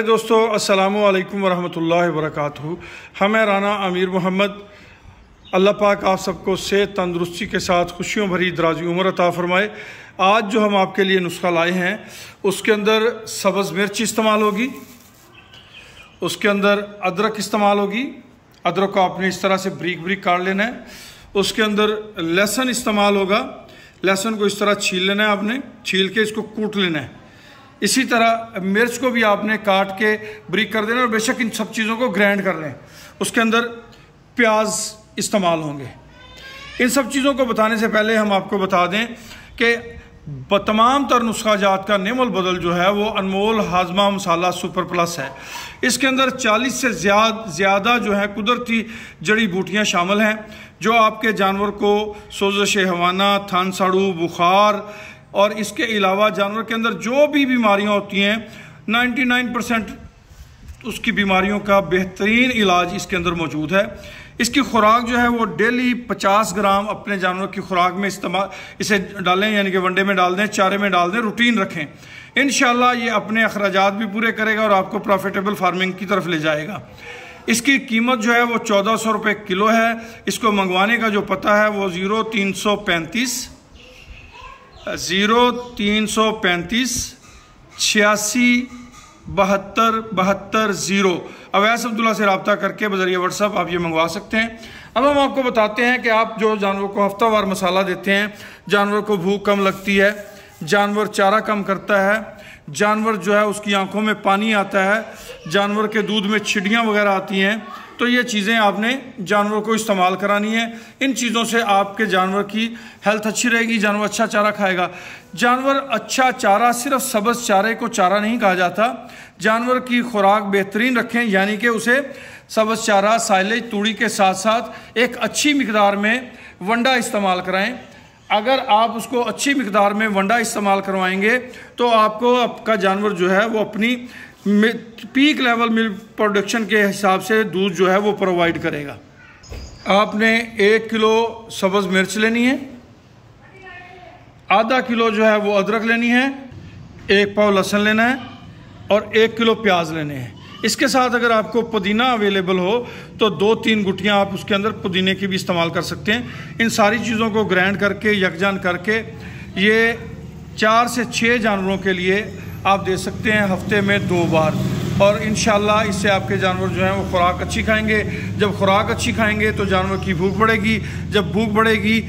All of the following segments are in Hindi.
दोस्तों अस्सलामु अलैकुम वरहमतुल्लाहि वबरकातुहू। हम हैं राना अमीर मोहम्मद। अल्लाह पाक आप सबको सेहत तंदुरुस्ती के साथ खुशियों भरी दराजी उम्र अता फ़रमाए। आज जो हम आपके लिए नुस्खा लाए हैं उसके अंदर सब्ज़ मिर्च इस्तेमाल होगी, उसके अंदर अदरक इस्तेमाल होगी। अदरक को आपने इस तरह से ब्रीक ब्रीक काट लेना है। उसके अंदर लहसुन इस्तेमाल होगा। लहसुन को इस तरह छील लेना है, आपने छील के इसको कूट लेना है। इसी तरह मिर्च को भी आपने काट के ब्रीक कर देना और बेशक इन सब चीज़ों को ग्राइंड कर लें। उसके अंदर प्याज इस्तेमाल होंगे। इन सब चीज़ों को बताने से पहले हम आपको बता दें कि तमाम तर नुस्खाजात का नेमल बदल जो है वो अनमोल हाजमा मसाला सुपर प्लस है। इसके अंदर 40 से ज़्यादा जो है कुदरती जड़ी बूटियाँ शामिल हैं जो आपके जानवर को सोज़श हवाना, थन साड़ू, बुखार और इसके अलावा जानवर के अंदर जो भी बीमारियां होती हैं 99% उसकी बीमारियों का बेहतरीन इलाज इसके अंदर मौजूद है। इसकी खुराक जो है वो डेली 50 ग्राम अपने जानवर की खुराक में इसे डालें, यानी कि वनडे में डाल दें, चारे में डाल दें, रूटीन रखें। इंशाल्लाह ये अपने अखराजात भी पूरे करेगा और आपको प्रॉफिटेबल फार्मिंग की तरफ ले जाएगा। इसकी कीमत जो है वो 1400 रुपये किलो है। इसको मंगवाने का जो पता है वो 0335 86 72 0 अवैस अब्दुल्ला से रब्ता करके बजरिए व्हाट्सअप आप ये मंगवा सकते हैं। अब हम आपको बताते हैं कि आप जो जानवर को हफ्तावार मसाला देते हैं, जानवर को भूख कम लगती है, जानवर चारा कम करता है, जानवर जो है उसकी आंखों में पानी आता है, जानवर के दूध में चिड़ियाँ वगैरह आती हैं, तो ये चीज़ें आपने जानवर को इस्तेमाल करानी है। इन चीज़ों से आपके जानवर की हेल्थ अच्छी रहेगी, जानवर अच्छा चारा खाएगा। जानवर अच्छा चारा सिर्फ सब्ज़ चारे को चारा नहीं कहा जाता। जानवर की खुराक बेहतरीन रखें, यानी कि उसे सब्ज़ चारा, साइलेज, तूड़ी के साथ साथ एक अच्छी मिकदार में वंडा इस्तेमाल कराएं। अगर आप उसको अच्छी मिकदार में वंडा इस्तेमाल करवाएंगे तो आपको आपका जानवर जो है वो अपनी पीक लेवल मिल्क प्रोडक्शन के हिसाब से दूध जो है वो प्रोवाइड करेगा। आपने 1 किलो सब्ज़ मिर्च लेनी है, आधा किलो जो है वो अदरक लेनी है, 1 पाव लहसुन लेना है और 1 किलो प्याज लेने हैं। इसके साथ अगर आपको पुदीना अवेलेबल हो तो 2-3 गुठियाँ आप उसके अंदर पुदीने की भी इस्तेमाल कर सकते हैं। इन सारी चीज़ों को ग्राइंड करके यकजान करके ये 4 से 6 जानवरों के लिए आप दे सकते हैं हफ्ते में 2 बार, और इंशाल्लाह इससे आपके जानवर जो हैं वो खुराक अच्छी खाएंगे। जब खुराक अच्छी खाएंगे तो जानवर की भूख बढ़ेगी, जब भूख बढ़ेगी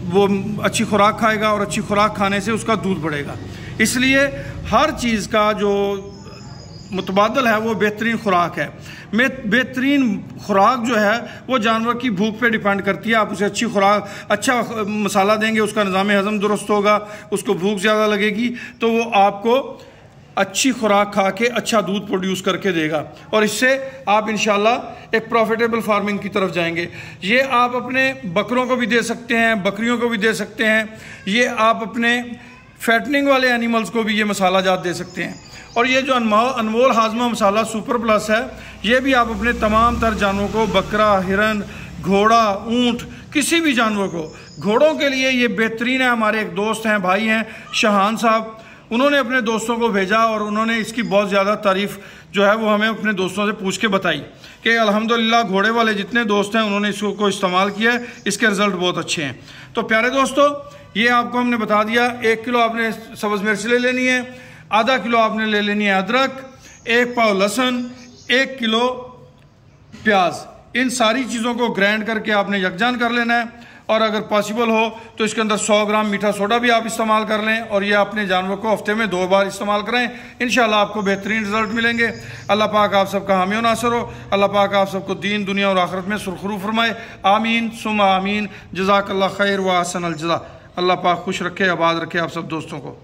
वो अच्छी खुराक खाएगा और अच्छी खुराक खाने से उसका दूध बढ़ेगा। इसलिए हर चीज़ का जो मुतबादल है वो बेहतरीन खुराक है। बेहतरीन खुराक जो है वो जानवर की भूख पे डिपेंड करती है। आप उसे अच्छी खुराक, अच्छा मसाला देंगे, उसका निज़ाम हज़म दुरुस्त होगा, उसको भूख ज़्यादा लगेगी तो वो आपको अच्छी खुराक खा के अच्छा दूध प्रोड्यूस करके देगा और इससे आप इंशाल्लाह एक प्रॉफिटेबल फार्मिंग की तरफ जाएंगे। ये आप अपने बकरों को भी दे सकते हैं, बकरियों को भी दे सकते हैं। ये आप अपने फैटनिंग वाले एनिमल्स को भी ये मसाला जात दे सकते हैं। और ये जो अनमोल हाजमा मसाला सुपर प्लस है ये भी आप अपने तमाम तर जानवरों को, बकरा, हिरन, घोड़ा, ऊँट, किसी भी जानवर को, घोड़ों के लिए ये बेहतरीन है। हमारे एक दोस्त हैं, भाई हैं शाहान साहब, उन्होंने अपने दोस्तों को भेजा और उन्होंने इसकी बहुत ज़्यादा तारीफ़ जो है वो हमें अपने दोस्तों से पूछ के बताई कि अल्हम्दुलिल्लाह घोड़े वाले जितने दोस्त हैं उन्होंने इसको इस्तेमाल किया है, इसके रिज़ल्ट बहुत अच्छे हैं। तो प्यारे दोस्तों ये आपको हमने बता दिया। 1 किलो आपने सब्ज़ मिर्च ले लेनी है, आधा किलो आपने ले लेनी है अदरक, 1 पाव लहसुन, 1 किलो प्याज। इन सारी चीज़ों को ग्राइंड करके आपने यकजान कर लेना है और अगर पॉसिबल हो तो इसके अंदर 100 ग्राम मीठा सोडा भी आप इस्तेमाल कर लें और ये अपने जानवर को हफ्ते में 2 बार इस्तेमाल करें। इंशाल्लाह आपको बेहतरीन रिजल्ट मिलेंगे। अल्लाह पाक आप सबका हामी नासर हो। अल्लाह पाक आप सबको दीन, दुनिया और आखिरत में सुरखरू फरमाए। आमीन सुम्मा आमीन। जज़ाकल्लाह खैर व अहसन अल जज़ा। अल्लाह पाक खुश रखे, आबाद रखे आप सब दोस्तों को।